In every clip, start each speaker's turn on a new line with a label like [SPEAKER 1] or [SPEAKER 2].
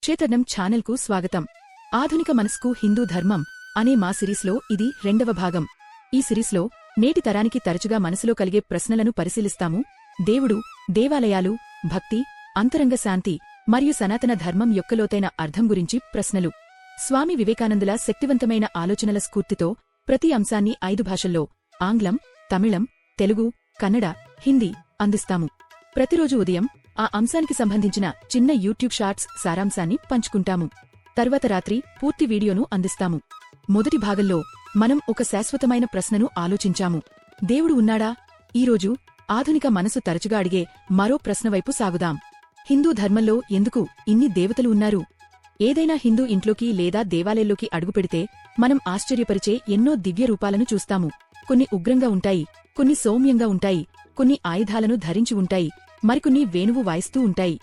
[SPEAKER 1] క్షేత్రజ్ఞం ఛానల్కు స్వాగతం. ఆధునిక మనస్కు హిందూ ధర్మం అనే మా సిరీస్లో ఇది 2వ భాగం. ఈ సిరీస్లో నేటి తరానికి తరచుగా మనసులో కలిగే ప్రశ్నలను పరిశీలిస్తాము. దేవుడు, దేవాలయాలు, భక్తి, అంతరంగ శాంతి మరియు సనాతన ధర్మం యొక్క లోతైన అర్థం గురించి ప్రశ్నలు. స్వామి వివేకానందుల శక్తివంతమైన ఆలోచనల స్ఫూర్తితో ప్రతి అంశాన్ని 5 భాషల్లో ఆంగ్లం, తమిళం, తెలుగు, కన్నడ, హిందీ అందిస్తాము. ప్రతిరోజు ఉదయం ఆ అంశానికి సంబంధించిన చిన్న యూట్యూబ్ షార్ట్స్ సారాంశాన్ని పంచుకుంటాము. తర్వాత రాత్రి పూర్తి వీడియోను అందిస్తాము. మొదటి భాగంలో మనం ఒక శాశ్వతమైన ప్రశ్నను ఆలోచించాము. దేవుడు ఉన్నాడా? ఈరోజు ఆధునిక మనసు తరచుగా అడిగే మరో ప్రశ్నవైపు సాగుదాం. హిందూ ధర్మంలో ఎందుకు ఇన్ని దేవతలు ఉన్నారు? ఏదైనా హిందూ ఇంట్లోకి లేదా దేవాలయంలోకి అడుగుపెడితే మనం ఆశ్చర్యపరిచే ఎన్నో దివ్య రూపాలను చూస్తాము. కొన్ని ఉగ్రంగా ఉంటాయి, కొన్ని సౌమ్యంగా ఉంటాయి, కొన్ని ఆయుధాలను ధరించి ఉంటాయి, మరికొన్ని వేణువు వాయిస్తూ ఉంటాయి.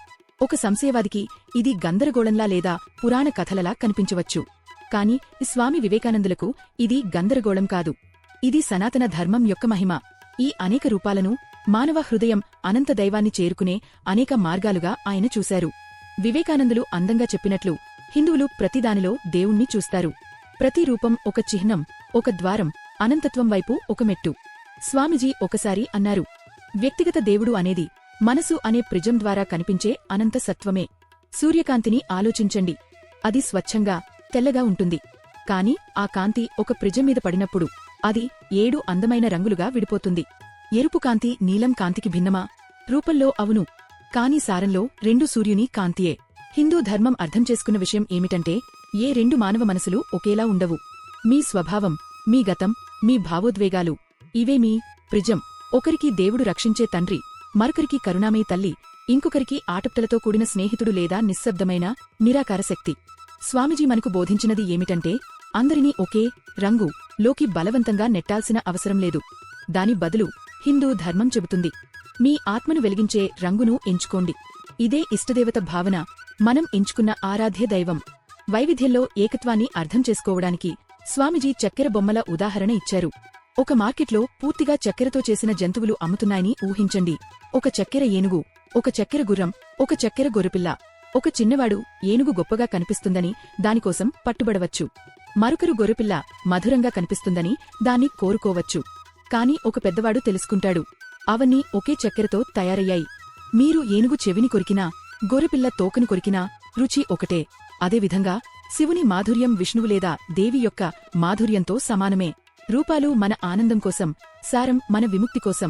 [SPEAKER 1] ఒక సంశయవాదికి ఇది గందరగోళంలా లేదా పురాణ కథలలా కనిపించవచ్చు. కాని స్వామి వివేకానందులకు ఇది గందరగోళం కాదు. ఇది సనాతన ధర్మం యొక్క మహిమ. ఈ అనేక రూపాలను మానవ హృదయం అనంత దైవాన్ని చేరుకునే అనేక మార్గాలుగా ఆయన చూశారు. వివేకానందులు అందంగా చెప్పినట్లు హిందువులు ప్రతిదానిలో దేవుణ్ణి చూస్తారు. ప్రతి రూపం ఒక చిహ్నం, ఒక ద్వారం, అనంతత్వం వైపు ఒక మెట్టు. స్వామిజీ ఒకసారి అన్నారు, వ్యక్తిగత దేవుడు అనేది మనసు అనే ప్రిజం ద్వారా కనిపించే అనంత సత్వమే. సూర్యకాంతిని ఆలోచించండి. అది స్వచ్ఛంగా, తెల్లగా ఉంటుంది. కాని ఆ కాంతి ఒక ప్రిజం మీద పడినప్పుడు అది 7 అందమైన రంగులుగా విడిపోతుంది. ఎరుపు కాంతి నీలం కాంతికి భిన్నమా? రూపంలో అవును, కాని సారంలో 2 సూర్యుని కాంతియే. హిందూ ధర్మం అర్థం చేసుకున్న విషయం ఏమిటంటే ఏ 2 మానవ మనసులు ఒకేలా ఉండవు. మీ స్వభావం, మీ గతం, మీ భావోద్వేగాలు ఇవే మీ ప్రిజం. ఒకరికి దేవుడు రక్షించే తండ్రి, మరొకరికి కరుణామయి తల్లి, ఇంకొకరికి ఆటప్తలతో కూడిన స్నేహితుడు లేదా నిశ్శబ్దమైన నిరాకార శక్తి. స్వామిజీ మనకు బోధించినది ఏమిటంటే అందరినీ ఒకే రంగు లోకి బలవంతంగా నెట్టాల్సిన అవసరం లేదు. దాని బదులు హిందూ ధర్మం చెబుతుంది, మీ ఆత్మను వెలిగించే రంగును ఎంచుకోండి. ఇదే ఇష్టదేవత భావన, మనం ఎంచుకున్న ఆరాధ్య దైవం. వైవిధ్యంలో ఏకత్వాన్ని అర్థం చేసుకోవడానికి స్వామిజీ చక్కెర బొమ్మల ఉదాహరణ ఇచ్చారు. ఒక మార్కెట్లో పూర్తిగా చక్కెరతో చేసిన జంతువులు అమ్ముతున్నాయని ఊహించండి. ఒక చక్కెర ఏనుగు, ఒక చక్కెర గుర్రం, ఒక చక్కెర గొర్రెపిల్ల. ఒక చిన్నవాడు ఏనుగు గొప్పగా కనిపిస్తుందని దానికోసం పట్టుబడవచ్చు. మరొకరు గొర్రెపిల్ల మధురంగా కనిపిస్తుందని దాన్ని కోరుకోవచ్చు. కాని ఒక పెద్దవాడు తెలుసుకుంటాడు, అవన్నీ ఒకే చక్కెరతో తయారయ్యాయి. మీరు ఏనుగు చెవిని కొరికినా, గొర్రెపిల్ల తోకను కొరికినా రుచి ఒకటే. అదేవిధంగా శివుని మాధుర్యం విష్ణువు లేదా దేవి యొక్క మాధుర్యంతో సమానమే. రూపాలు మన ఆనందం కోసం, సారం మన విముక్తి కోసం.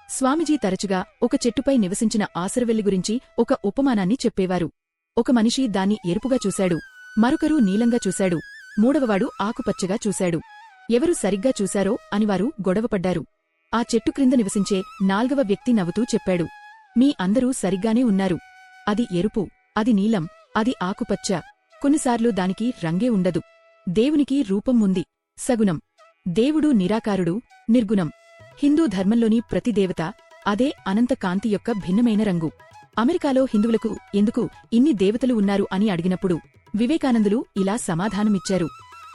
[SPEAKER 1] స్వామిజీ తరచుగా ఒక చెట్టుపై నివసించిన ఆసరవెల్లి గురించి ఒక ఉపమానాన్ని చెప్పేవారు. ఒక మనిషి దాన్ని ఎరుపుగా చూశాడు, మరొకరు నీలంగా చూశాడు, మూడవవాడు ఆకుపచ్చగా చూశాడు. ఎవరు సరిగ్గా చూశారో అని వారు గొడవపడ్డారు. ఆ చెట్టు క్రింద నివసించే 4వ వ్యక్తి నవ్వుతూ చెప్పాడు, మీ అందరూ సరిగ్గానే ఉన్నారు. అది ఎరుపు, అది నీలం, అది ఆకుపచ్చ. కొన్నిసార్లు దానికి రంగే ఉండదు. దేవునికి రూపం ఉంది, సగుణం. దేవుడు నిరాకారుడు, నిర్గుణం. హిందూ ధర్మంలోని ప్రతి దేవత అదే అనంత కాంతి యొక్క భిన్నమైన రంగు. అమెరికాలో హిందువులకు ఎందుకు ఇన్ని దేవతలు ఉన్నారు అని అడిగినప్పుడు వివేకానందులు ఇలా సమాధానమిచ్చారు,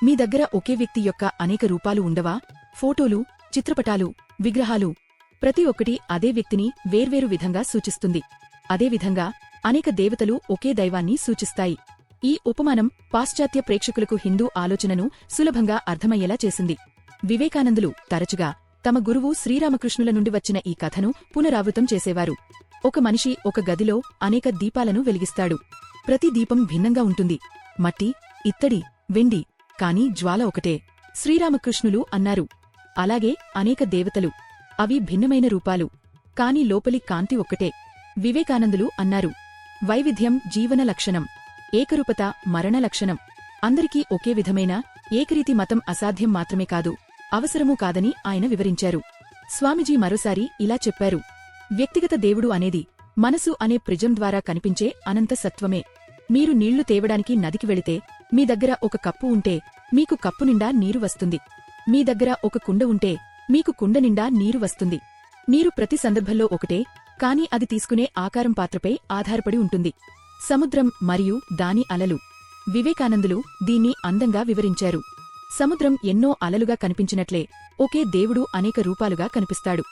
[SPEAKER 1] మీ దగ్గర ఒకే వ్యక్తి యొక్క అనేక రూపాలు ఉండవా? ఫోటోలు, చిత్రపటాలు, విగ్రహాలు ప్రతి ఒక్కటి అదే వ్యక్తిని వేర్వేరు విధంగా సూచిస్తుంది. అదేవిధంగా అనేక దేవతలు ఒకే దైవాన్ని సూచిస్తాయి. ఈ ఉపమానం పాశ్చాత్య ప్రేక్షకులకు హిందూ ఆలోచనను సులభంగా అర్థమయ్యేలా చేసింది. వివేకానందులు తరచుగా తమ గురువు శ్రీరామకృష్ణుల నుండి వచ్చిన ఈ కథను పునరావృతం చేసేవారు. ఒక మనిషి ఒక గదిలో అనేక దీపాలను వెలిగిస్తాడు. ప్రతి దీపం భిన్నంగా ఉంటుంది, మట్టి, ఇత్తడి, వెండి, కాని జ్వాల ఒకటే. శ్రీరామకృష్ణులు అన్నారు, అలాగే అనేక దేవతలు, అవి భిన్నమైన రూపాలు, కాని లోపలి కాంతి ఒక్కటే. వివేకానందులు అన్నారు, వైవిధ్యం జీవన లక్షణం, ఏకరూపత మరణ లక్షణం. అందరికీ ఒకే విధమైన ఏకరీతి మతం అసాధ్యం మాత్రమే కాదు, అవసరమూ కాదని ఆయన వివరించారు. స్వామిజీ మరోసారి ఇలా చెప్పారు, వ్యక్తిగత దేవుడు అనేది మనసు అనే ప్రిజం ద్వారా కనిపించే అనంత సత్వమే. మీరు నీళ్లు తేవడానికి నదికి వెళితే మీ దగ్గర ఒక కప్పు ఉంటే మీకు కప్పు నిండా నీరు వస్తుంది. మీ దగ్గర ఒక కుండ ఉంటే మీకు కుండ నిండా నీరు వస్తుంది. నీరు ప్రతి సందర్భంలో ఒకటే, కాని అది తీసుకునే ఆకారం పాత్రపై ఆధారపడి ఉంటుంది. సముద్రం మరియు దాని అలలు. వివేకానందులు దీన్ని అందంగా వివరించారు. సముద్రం ఎన్నో అలలుగా కనిపించినట్లే ఒకే దేవుడు అనేక రూపాలుగా కనిపిస్తాడు.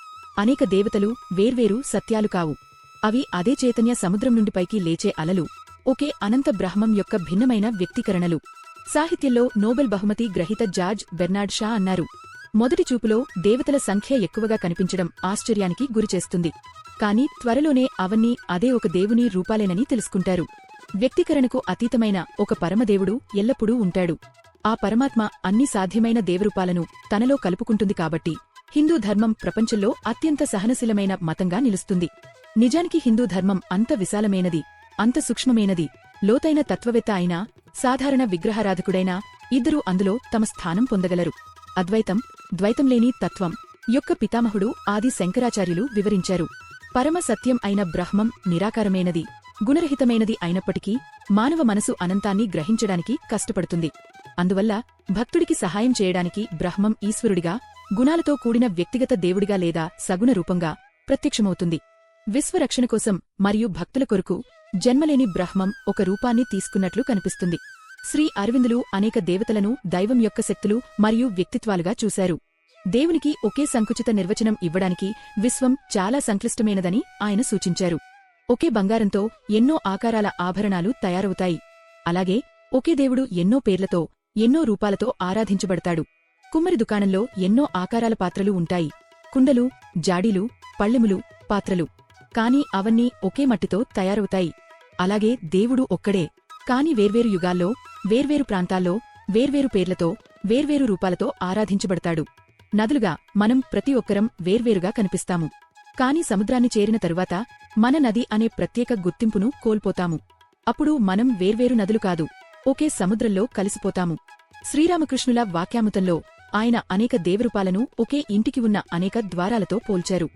[SPEAKER 1] అనేక దేవతలు వేర్వేరు సత్యాలు కావు. అవి అదే చైతన్య సముద్రం నుండి పైకి లేచే అలలు, ఒకే అనంత బ్రహ్మం యొక్క భిన్నమైన వ్యక్తీకరణలు. సాహిత్యంలో నోబెల్ బహుమతి గ్రహీత జార్జ్ బెర్నార్డ్ షా అన్నారు, మొదటి చూపులో దేవతల సంఖ్య ఎక్కువగా కనిపించడం ఆశ్చర్యానికి గురిచేస్తుంది. కాని త్వరలోనే అవన్నీ అదే ఒక దేవుని రూపాలేనని తెలుసుకుంటారు. వ్యక్తీకరణకు అతీతమైన ఒక పరమదేవుడు ఎల్లప్పుడూ ఉంటాడు. ఆ పరమాత్మ అన్ని సాధ్యమైన దేవరూపాలను తనలో కలుపుకుంటుంది కాబట్టి హిందూ ధర్మం ప్రపంచంలో అత్యంత సహనశీలమైన మతంగా నిలుస్తుంది. నిజానికి హిందూ ధర్మం అంత విశాలమైనది, అంత సూక్ష్మమైనది. లోతైన తత్వవేత్త అయినా, సాధారణ విగ్రహారాధకుడైనా ఇద్దరూ అందులో తమ స్థానం పొందగలరు. అద్వైతం, ద్వైతం లేని తత్వం యొక్క పితామహుడు ఆది శంకరాచార్యులు వివరించారు. పరమ సత్యం అయిన బ్రహ్మం నిరాకారమైనది, గుణరహితమైనది అయినప్పటికీ మానవ మనసు అనంతాన్ని గ్రహించడానికి కష్టపడుతుంది. అందువల్ల భక్తుడికి సహాయం చేయడానికి బ్రహ్మం ఈశ్వరుడిగా, గుణాలతో కూడిన వ్యక్తిగత దేవుడిగా లేదా సగుణ రూపంగా ప్రత్యక్షమవుతుంది. విశ్వరక్షణ కోసం మరియు భక్తుల కొరకు జన్మలేని బ్రహ్మం ఒక రూపాన్ని తీసుకున్నట్లు కనిపిస్తుంది. శ్రీ అరవిందులు అనేక దేవతలను దైవం యొక్క శక్తులు మరియు వ్యక్తిత్వాలుగా చూశారు. దేవునికి ఒకే సంకుచిత నిర్వచనం ఇవ్వడానికి విశ్వం చాలా సంక్లిష్టమైనదని ఆయన సూచించారు. ఒకే బంగారంతో ఎన్నో ఆకారాల ఆభరణాలు తయారవుతాయి. అలాగే ఒకే దేవుడు ఎన్నో పేర్లతో, ఎన్నో రూపాలతో ఆరాధించబడతాడు. కుమ్మరి దుకాణంలో ఎన్నో ఆకారాల పాత్రలు ఉంటాయి, కుండలు, జాడీలు, పళ్ళెములు, పాత్రలు. కాని అవన్నీ ఒకే మట్టితో తయారవుతాయి. అలాగే దేవుడు ఒక్కడే, కాని వేర్వేరు యుగాల్లో, వేర్వేరు ప్రాంతాల్లో, వేర్వేరు పేర్లతో, వేర్వేరు రూపాలతో ఆరాధించబడతాడు. నదులుగా మనం ప్రతి ఒక్కరం వేర్వేరుగా కనిపిస్తాము. కాని సముద్రాన్ని చేరిన తరువాత మన నది అనే ప్రత్యేక గుర్తింపును కోల్పోతాము. అప్పుడు మనం వేర్వేరు నదులు కాదు, ఒకే సముద్రంలో కలిసిపోతాము. శ్రీరామకృష్ణుల వాక్యామృతంలో ఆయన అనేక దేవరూపాలను ఒకే ఇంటికి ఉన్న అనేక ద్వారాలతో పోల్చారు.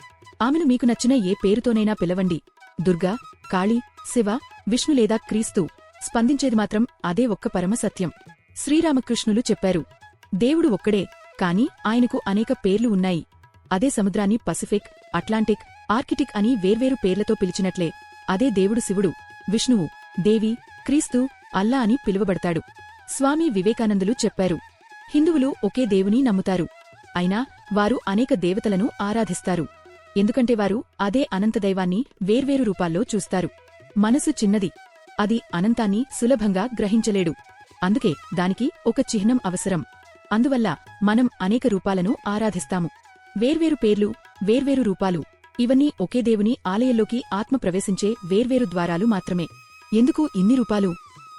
[SPEAKER 1] ఆమెను మీకు నచ్చిన ఏ పేరుతోనైనా పిలవండి, దుర్గా, కాళీ, శివ, విష్ణు లేదా క్రీస్తు, స్పందించేది మాత్రం అదే ఒక్క పరమ సత్యం. శ్రీరామకృష్ణులు చెప్పారు, దేవుడు ఒక్కడే, కాని ఆయనకు అనేక పేర్లు ఉన్నాయి. అదే సముద్రాన్ని పసిఫిక్, అట్లాంటిక్, ఆర్కిటిక్ అని వేర్వేరు పేర్లతో పిలిచినట్లే అదే దేవుడు శివుడు, విష్ణువు, దేవి, క్రీస్తు, అల్లా అని పిలువబడతాడు. స్వామి వివేకానందులు చెప్పారు, హిందువులు ఒకే దేవుని నమ్ముతారు. అయినా వారు అనేక దేవతలను ఆరాధిస్తారు. ఎందుకంటే వారు అదే అనంతదైవాన్ని వేర్వేరు రూపాల్లో చూస్తారు. మనసు చిన్నది, అది అనంతాన్ని సులభంగా గ్రహించలేడు. అందుకే దానికి ఒక చిహ్నం అవసరం. అందువల్ల మనం అనేక రూపాలను ఆరాధిస్తాము. వేర్వేరు పేర్లు, వేర్వేరు రూపాలు, ఇవన్నీ ఒకే దేవుని ఆలయంలోకి ఆత్మ ప్రవేశించే వేర్వేరు ద్వారాలు మాత్రమే. ఎందుకు ఇన్ని రూపాలు?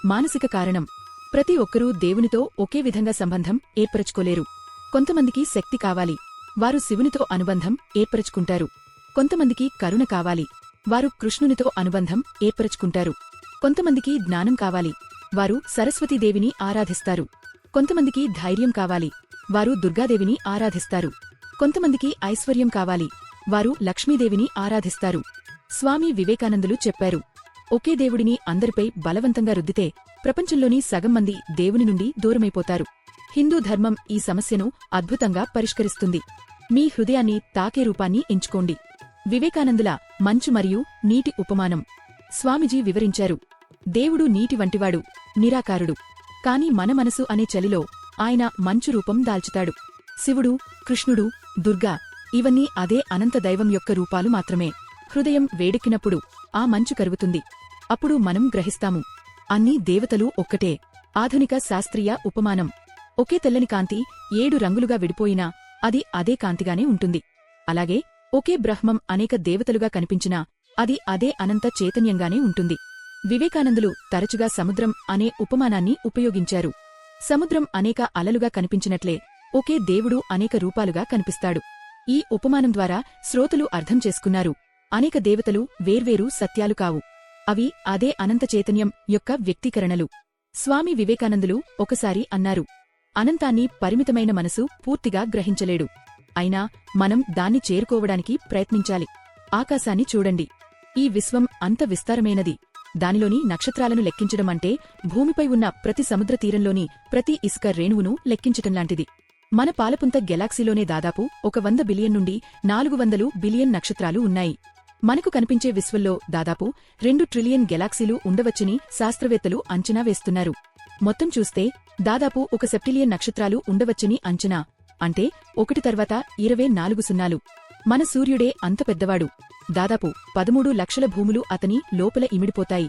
[SPEAKER 1] మానసిక కారణం. ప్రతి ఒక్కరూ దేవునితో ఒకే విధంగా సంబంధం ఏర్పరచుకోలేరు. కొంతమందికి శక్తి కావాలి, వారు శివునితో అనుబంధం ఏర్పరచుకుంటారు. కొంతమందికి కరుణ కావాలి, వారు కృష్ణునితో అనుబంధం ఏర్పరచుకుంటారు. కొంతమందికి జ్ఞానం కావాలి, వారు సరస్వతీదేవిని ఆరాధిస్తారు. కొంతమందికి ధైర్యం కావాలి, వారు దుర్గాదేవిని ఆరాధిస్తారు. కొంతమందికి ఐశ్వర్యం కావాలి, వారు లక్ష్మీదేవిని ఆరాధిస్తారు. స్వామి వివేకానందులు చెప్పారు, ఒకే దేవుడిని అందరిపై బలవంతంగా రుద్దితే ప్రపంచంలోని సగం మంది దేవుని నుండి దూరమైపోతారు. హిందూ ధర్మం ఈ సమస్యను అద్భుతంగా పరిష్కరిస్తుంది. మీ హృదయాన్ని తాకే రూపాన్ని ఎంచుకోండి. వివేకానందుల మంచు మరియు నీటి ఉపమానం. స్వామిజీ వివరించారు, దేవుడు నీటి వంటివాడు, నిరాకారుడు. కాని మన మనసు అనే చలిలో ఆయన మంచు రూపం దాల్చుతాడు. శివుడు, కృష్ణుడు, దుర్గా, ఇవన్నీ అదే అనంత దైవం యొక్క రూపాలు మాత్రమే. హృదయం వేడెక్కినప్పుడు ఆ మంచు కరుగుతుంది. అప్పుడు మనం గ్రహిస్తాము, అన్నీ దేవతలు ఒక్కటే. ఆధునిక శాస్త్రీయ ఉపమానం. ఒకే తెల్లని కాంతి 7 రంగులుగా విడిపోయినా అది అదే కాంతిగానే ఉంటుంది. అలాగే ఒకే బ్రహ్మం అనేక దేవతలుగా కనిపించినా అది అదే అనంత చైతన్యంగానే ఉంటుంది. వివేకానందులు తరచుగా సముద్రం అనే ఉపమానాన్ని ఉపయోగించారు. సముద్రం అనేక అలలుగా కనిపించినట్లే ఒకే దేవుడు అనేక రూపాలుగా కనిపిస్తాడు. ఈ ఉపమానం ద్వారా శ్రోతలు అర్థం చేసుకున్నారు, అనేక దేవతలు వేర్వేరు సత్యాలు కావు, అవి అదే అనంత చైతన్యం యొక్క వ్యక్తీకరణలు. స్వామి వివేకానందులు ఒకసారి అన్నారు, అనంతాన్ని పరిమితమైన మనసు పూర్తిగా గ్రహించలేడు. అయినా మనం దాన్ని చేరుకోవడానికి ప్రయత్నించాలి. ఆకాశాన్ని చూడండి, ఈ విశ్వం అంత విస్తారమైనది. దానిలోని నక్షత్రాలను లెక్కించడం అంటే భూమిపై ఉన్న ప్రతి సముద్ర తీరంలోని ప్రతి ఇసుక రేణువును లెక్కించటంలాంటిది. మన పాలపుంత గెలాక్సీలోనే దాదాపు 100 బిలియన్ నుండి 400 బిలియన్ నక్షత్రాలు ఉన్నాయి. మనకు కనిపించే విశ్వంలో దాదాపు 2 ట్రిలియన్ గెలాక్సీలు ఉండవచ్చని శాస్త్రవేత్తలు అంచనా వేస్తున్నారు. మొత్తం చూస్తే దాదాపు 1 సెప్టిలియన్ నక్షత్రాలు ఉండవచ్చని అంచనా. అంటే 1 తర్వాత 24 సున్నాలు. మన సూర్యుడే అంత పెద్దవాడు. దాదాపు 13 లక్షల భూములు అతని లోపల ఇమిడిపోతాయి.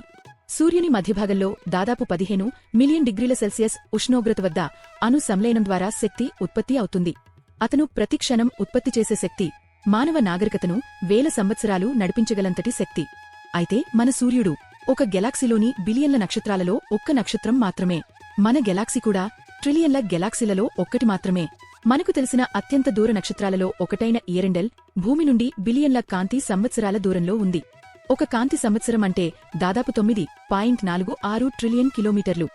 [SPEAKER 1] సూర్యుని మధ్యభాగంలో దాదాపు 15 మిలియన్ డిగ్రీల సెల్సియస్ ఉష్ణోగ్రత వద్ద అణు సంలయనం ద్వారా శక్తి ఉత్పత్తి అవుతుంది. అతను ప్రతి క్షణం ఉత్పత్తి చేసే శక్తి మానవ నాగరికతను వేల సంవత్సరాలు నడిపించగలంతటి శక్తి. అయితే మన సూర్యుడు ఒక గెలాక్సీలోని బిలియన్ల నక్షత్రాలలో ఒక్క నక్షత్రం మాత్రమే. మన గెలాక్సీ కూడా ట్రిలియన్ల గెలాక్సీలలో ఒక్కటి మాత్రమే. మనకు తెలిసిన అత్యంత దూర నక్షత్రాలలో ఒకటైన ఎరెండెల్ భూమి నుండి బిలియన్ల కాంతి సంవత్సరాల దూరంలో ఉంది. ఒక కాంతి సంవత్సరం అంటే దాదాపు 9.46 ట్రిలియన్ కిలోమీటర్లు.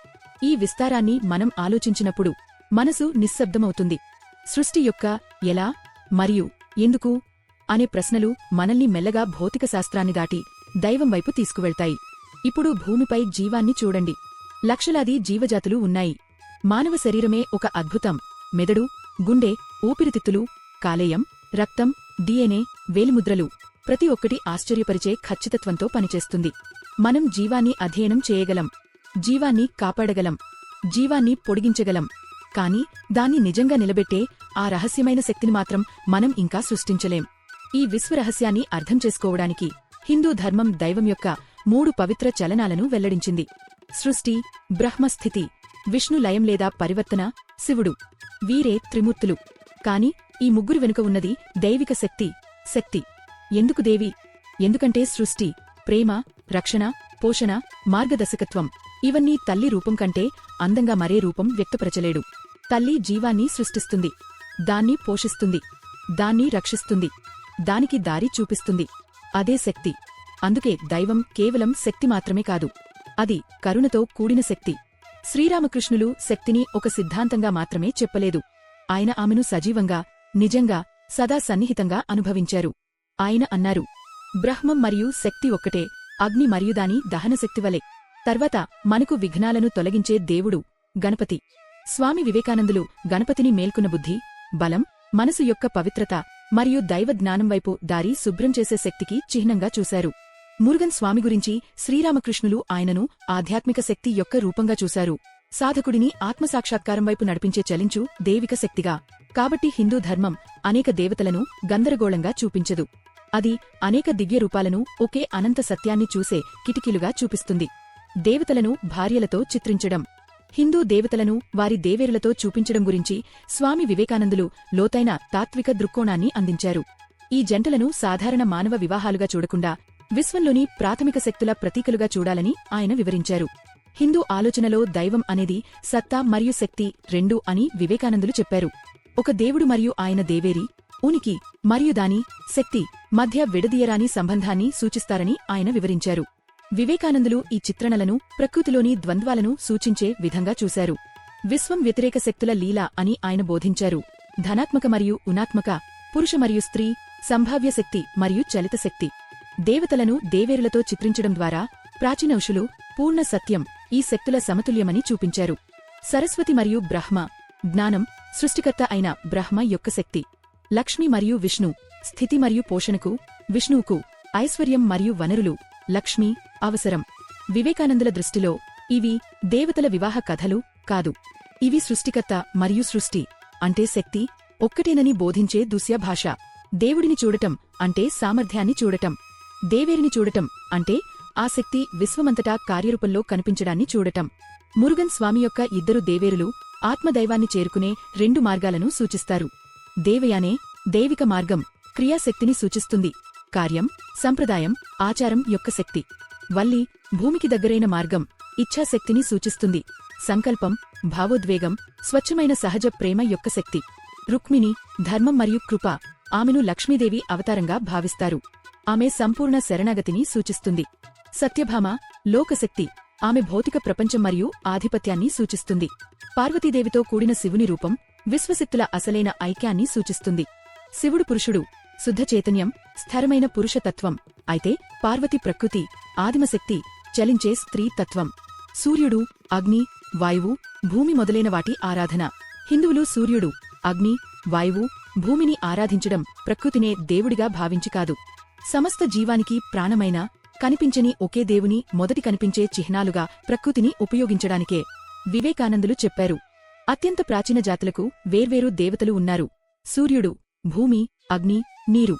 [SPEAKER 1] ఈ విస్తారాన్ని మనం ఆలోచించినప్పుడు మనసు నిశ్శబ్దమవుతుంది. సృష్టి యొక్క ఎలా మరియు ఎందుకు అనే ప్రశ్నలు మనల్ని మెల్లగా భౌతిక శాస్త్రాన్ని దాటి దైవం వైపు తీసుకువెళ్తాయి. ఇప్పుడు భూమిపై జీవాన్ని చూడండి. లక్షలాది జీవజాతులు ఉన్నాయి. మానవ శరీరమే ఒక అద్భుతం. మెదడు, గుండె, ఊపిరితిత్తులు, కాలేయం, రక్తం, డిఎన్ఏ, వేలిముద్రలు ప్రతి ఒక్కటి ఆశ్చర్యపరిచే ఖచ్చితత్వంతో పనిచేస్తుంది. మనం జీవాన్ని అధ్యయనం చేయగలం, జీవాన్ని కాపాడగలం, జీవాన్ని పొడిగించగలం. కాని దాన్ని నిజంగా నిలబెట్టే ఆ రహస్యమైన శక్తిని మాత్రం మనం ఇంకా సృష్టించలేం. ఈ విశ్వరహస్యాన్ని అర్థం చేసుకోవడానికి హిందూ ధర్మం దైవం యొక్క 3 పవిత్ర చలనాలను వెల్లడించింది: సృష్టి, బ్రహ్మస్థితి, విష్ణు లయం లేదా పరివర్తన, శివుడు. వీరే త్రిమూర్తులు. కాని ఈ ముగ్గురు వెనుక ఉన్నది దైవిక శక్తి. శక్తి ఎందుకు దేవి? ఎందుకంటే సృష్టి, ప్రేమ, రక్షణ, పోషణ, మార్గదర్శకత్వం ఇవన్నీ తల్లి రూపం కంటే అందంగా మరే రూపం వ్యక్తపరచలేడు. తల్లి జీవాన్ని సృష్టిస్తుంది, దాన్ని పోషిస్తుంది, దాన్ని రక్షిస్తుంది, దానికి దారి చూపిస్తుంది. అదే శక్తి. అందుకే దైవం కేవలం శక్తి మాత్రమే కాదు, అది కరుణతో కూడిన శక్తి. శ్రీరామకృష్ణులు శక్తిని ఒక సిద్ధాంతంగా మాత్రమే చెప్పలేదు. ఆయన ఆమెను సజీవంగా, నిజంగా, సదా సన్నిహితంగా అనుభవించారు. ఆయన అన్నారు, బ్రహ్మం మరియు శక్తి ఒక్కటే, అగ్ని మరియు దాని దహనశక్తివలే. తర్వాత మనకు విఘ్నాలను తొలగించే దేవుడు గణపతి. స్వామి వివేకానందులు గణపతిని మేల్కొన్న బుద్ధి, బలం, మనసు యొక్క పవిత్రత మరియు దైవ జ్ఞానం వైపు దారి శుభ్రం చేసే శక్తికి చిహ్నంగా చూశారు. మురుగన్ స్వామి గురించి శ్రీరామకృష్ణులు ఆయనను ఆధ్యాత్మిక శక్తి యొక్క రూపంగా చూశారు, సాధకుడిని ఆత్మసాక్షాత్కారం వైపు నడిపించే చలించు దైవిక శక్తిగా. కాబట్టి హిందూ ధర్మం అనేక దేవతలను గందరగోళంగా చూపించదు. అది అనేక దివ్య రూపాలను ఒకే అనంత సత్యాన్ని చూసే కిటికీలుగా చూపిస్తుంది. దేవతలను భార్యలతో చిత్రించడం, హిందూ దేవతలను వారి దేవేరులతో చూపించడం గురించి స్వామి వివేకానందులు లోతైన తాత్విక దృక్కోణాన్ని అందించారు. ఈ జంటలను సాధారణ మానవ వివాహాలుగా చూడకుండా విశ్వంలోని ప్రాథమిక శక్తుల ప్రతీకలుగా చూడాలని ఆయన వివరించారు. హిందూ ఆలోచనలో దైవం అనేది సత్తా మరియు శక్తి రెండూ అని వివేకానందులు చెప్పారు. ఒక దేవుడు మరియు ఆయన దేవేరి, ఉనికి మరియు దాని శక్తి మధ్య విడదీయరాని సంబంధాన్ని సూచిస్తారని ఆయన వివరించారు. వివేకానందులు ఈ చిత్రణలను ప్రకృతిలోని ద్వంద్వాలను సూచించే విధంగా చూశారు. విశ్వం వ్యతిరేక శక్తుల లీల అని ఆయన బోధించారు. ధనాత్మక మరియు ఉనాత్మక, పురుష మరియు స్త్రీ, సంభావ్య శక్తి మరియు చలిత శక్తి. దేవతలను దేవేరులతో చిత్రించడం ద్వారా ప్రాచీన ఋషులు పూర్ణ సత్యం ఈ శక్తుల సమతుల్యమని చూపించారు. సరస్వతి మరియు బ్రహ్మ, జ్ఞానం, సృష్టికర్త అయిన బ్రహ్మ యొక్క శక్తి. లక్ష్మి మరియు విష్ణు, స్థితి మరియు పోషణకు, విష్ణువుకు ఐశ్వర్యం మరియు వనరులు, లక్ష్మి అవసరం. వివేకానందుల దృష్టిలో ఇవి దేవతల వివాహ కథలు కాదు, ఇవి సృష్టికర్త మరియు సృష్టి అంటే శక్తి ఒక్కటేనని బోధించే దుస్య భాష. దేవుడిని చూడటం అంటే సామర్థ్యాన్ని చూడటం, దేవేరిని చూడటం అంటే ఆ శక్తి విశ్వమంతటా కార్యరూపంలో కనిపించడాన్ని చూడటం. మురుగన్ స్వామి యొక్క ఇద్దరు దేవేరులు ఆత్మదైవాన్ని చేరుకునే 2 మార్గాలను సూచిస్తారు. దేవయానే దైవిక మార్గం క్రియాశక్తిని సూచిస్తుంది, కార్యం, సంప్రదాయం, ఆచారం యొక్క శక్తి. వల్లి భూమికి దగ్గరైన మార్గం ఇచ్ఛాశక్తిని సూచిస్తుంది, సంకల్పం, భావోద్వేగం, స్వచ్ఛమైన సహజ ప్రేమ యొక్క శక్తి. రుక్మిణి ధర్మం మరియు కృప, ఆమెను లక్ష్మీదేవి అవతారంగా భావిస్తారు, ఆమె సంపూర్ణ శరణాగతిని సూచిస్తుంది. సత్యభామ లోకశక్తి, ఆమె భౌతిక ప్రపంచం మరియు ఆధిపత్యాన్ని సూచిస్తుంది. పార్వతీదేవితో కూడిన శివుని రూపం విశ్వశక్తుల అసలైన ఐక్యాన్ని సూచిస్తుంది. శివుడు పురుషుడు, శుద్ధ చైతన్యం, స్థిరమైన పురుషతత్వం. అయితే పార్వతి ప్రకృతి, ఆదిమశక్తి, చలించే స్త్రీ తత్వం. సూర్యుడు, అగ్ని, వాయువు, భూమి మొదలైన వాటి ఆరాధన. హిందువులు సూర్యుడు, అగ్ని, వాయువు, భూమిని ఆరాధించడం ప్రకృతినే దేవుడిగా భావించి కాదు, సమస్త జీవానికి ప్రాణమైన కనిపించని ఒకే దేవుని మొదటి కనిపించే చిహ్నాలుగా ప్రకృతిని ఉపయోగించడానికే. వివేకానందులు చెప్పారు, అత్యంత ప్రాచీన జాతులకు వేర్వేరు దేవతలు ఉన్నారు: సూర్యుడు, భూమి, అగ్ని, నీరు.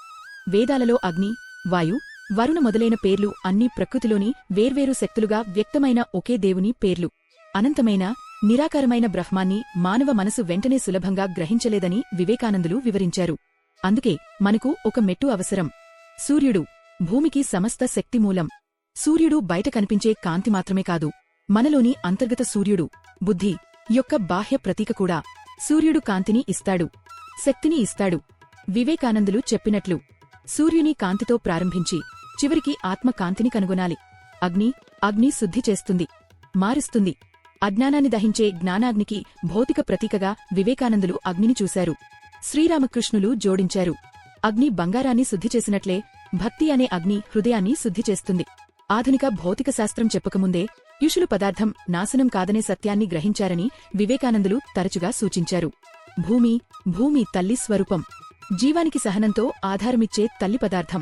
[SPEAKER 1] వేదాలలో అగ్ని, వాయు, వరుణ మొదలైన పేర్లు అన్నీ ప్రకృతిలోని వేర్వేరు శక్తులుగా వ్యక్తమైన ఒకే దేవుని పేర్లు. అనంతమైన నిరాకారమైన బ్రహ్మాన్ని మానవ మనసు వెంటనే సులభంగా గ్రహించలేదని వివేకానందులు వివరించారు. అందుకే మనకు ఒక మెట్టు అవసరం. సూర్యుడు భూమికి సమస్త శక్తిమూలం. సూర్యుడు బయట కనిపించే కాంతి మాత్రమే కాదు, మనలోని అంతర్గత సూర్యుడు బుద్ధి యొక్క బాహ్య ప్రతీక కూడా. సూర్యుడు కాంతిని ఇస్తాడు, శక్తిని ఇస్తాడు. వివేకానందులు చెప్పినట్లు సూర్యుని కాంతితో ప్రారంభించి చివరికి ఆత్మ కాంతిని కనుగొనాలి. అగ్ని శుద్ధి చేస్తుంది, మారుస్తుంది. అజ్ఞానాన్ని దహించే జ్ఞానాగ్నికి భౌతిక ప్రతీకగా వివేకానందులు అగ్నిని చూశారు. శ్రీరామకృష్ణులు జోడించారు, అగ్ని బంగారాన్ని శుద్ధి చేసినట్లే భక్తి అనే అగ్ని హృదయాన్ని శుద్ధి చేస్తుంది. ఆధునిక భౌతిక శాస్త్రం చెప్పకముందే యుషులు పదార్థం నాశనం కాదనే సత్యాన్ని గ్రహించారని వివేకానందులు తరచుగా సూచించారు. భూమి తల్లి స్వరూపం, జీవానికి సహనంతో ఆధారమిచ్చే తల్లి పదార్థం.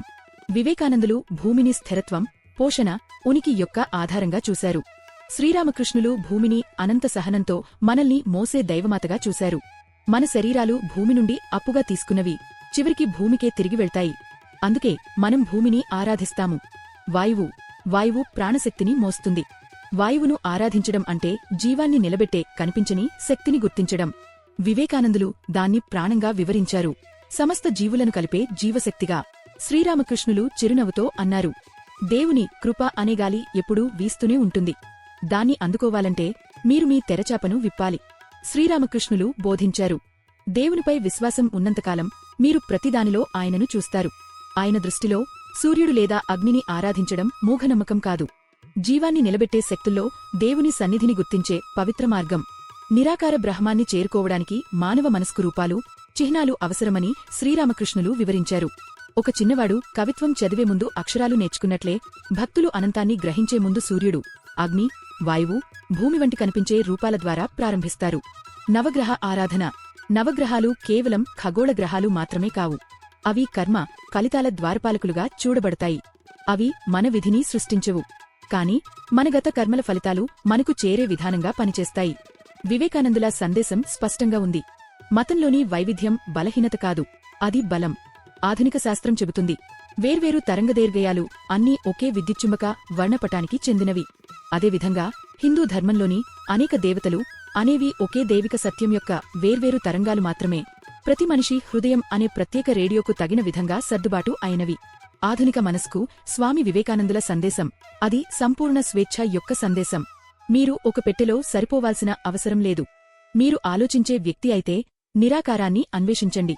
[SPEAKER 1] వివేకానందులు భూమిని స్థిరత్వం, పోషణ, ఉనికి యొక్క ఆధారంగా చూశారు. శ్రీరామకృష్ణులు భూమిని అనంత సహనంతో మనల్ని మోసే దైవమాతగా చూశారు. మన శరీరాలు భూమి నుండి అప్పుగా తీసుకున్నవి చివరికి భూమికే తిరిగి వెళ్తాయి. అందుకే మనం భూమిని ఆరాధిస్తాము. వాయువు ప్రాణశక్తిని మోస్తుంది. వాయువును ఆరాధించడం అంటే జీవాన్ని నిలబెట్టే కనిపించని శక్తిని గుర్తించడం. వివేకానందులు దాన్ని ప్రాణంగా వివరించారు, సమస్త జీవులను కలిపే జీవశక్తిగా. శ్రీరామకృష్ణులు చిరునవ్వుతో అన్నారు, దేవుని కృప అనే గాలి ఎప్పుడూ వీస్తూనే ఉంటుంది. దాన్ని అందుకోవాలంటే మీరు మీ తెరచాపను విప్పాలి. శ్రీరామకృష్ణులు బోధించారు, దేవునిపై విశ్వాసం ఉన్నంతకాలం మీరు ప్రతిదానిలో ఆయనను చూస్తారు. ఆయన దృష్టిలో సూర్యుడు లేదా అగ్నిని ఆరాధించడం మూఢనమ్మకం కాదు, జీవాన్ని నిలబెట్టే శక్తుల్లో దేవుని సన్నిధిని గుర్తించే పవిత్ర మార్గం. నిరాకార బ్రహ్మాన్ని చేరుకోవడానికి మానవ మనస్కు రూపాలు, చిహ్నాలు అవసరమని శ్రీరామకృష్ణులు వివరించారు. ఒక చిన్నవాడు కవిత్వం చదివే ముందు అక్షరాలు నేర్చుకున్నట్లే భక్తులు అనంతాన్ని గ్రహించే ముందు సూర్యుడు, అగ్ని, వాయువు, భూమి వంటి కనిపించే రూపాల ద్వారా ప్రారంభిస్తారు. నవగ్రహ ఆరాధన. నవగ్రహాలు కేవలం ఖగోళ గ్రహాలు మాత్రమే కావు. అవి కర్మ, ఫలితాల ద్వారపాలకులుగా చూడబడతాయి. అవి మన విధిని సృష్టించవు, కాని మన గత కర్మల ఫలితాలు మనకు చేరే విధానంగా పనిచేస్తాయి. వివేకానందుల సందేశం స్పష్టంగా ఉంది. మతంలోని వైవిధ్యం బలహీనత కాదు, అది బలం. ఆధునిక శాస్త్రం చెబుతుంది, వేర్వేరు తరంగదైర్ఘ్యాలు అన్నీ ఒకే విద్యుచ్చుంబక వర్ణపటానికి చెందినవి. అదేవిధంగా హిందూ ధర్మంలోని అనేక దేవతలు అనేవి ఒకే దైవిక సత్యం యొక్క వేర్వేరు తరంగాలు మాత్రమే. ప్రతి మనిషి హృదయం అనే ప్రత్యేక రేడియోకు తగిన విధంగా సర్దుబాటు అయినవి. ఆధునిక మనస్కు స్వామి వివేకానందుల సందేశం, అది సంపూర్ణ స్వేచ్ఛ యొక్క సందేశం. మీరు ఒక పెట్టెలో సరిపోవాల్సిన అవసరం లేదు. మీరు ఆలోచించే వ్యక్తి అయితే నిరాకారాన్ని అన్వేషించండి.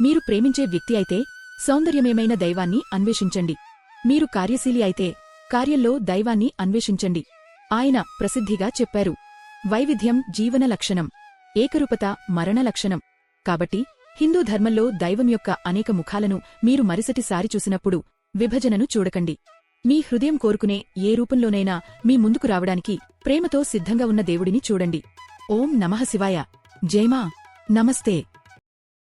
[SPEAKER 1] మీరు ప్రేమించే వ్యక్తి అయితే సౌందర్యమేమైన దైవాన్ని అన్వేషించండి. మీరు కార్యశీలి అయితే కార్యంలో దైవాన్ని అన్వేషించండి. ఆయన ప్రసిద్ధిగా చెప్పారు, వైవిధ్యం జీవన లక్షణం, ఏకరూపత మరణ లక్షణం. కాబట్టి హిందూ ధర్మంలో దైవం యొక్క అనేక ముఖాలను మీరు మరుసటిసారి చూసినప్పుడు విభజనను చూడకండి. మీ హృదయం కోరుకునే ఏ రూపంలోనైనా మీ ముందుకు రావడానికి ప్రేమతో సిద్ధంగా ఉన్న దేవుడిని చూడండి. ఓం నమః శివాయ. జైమా. నమస్తే.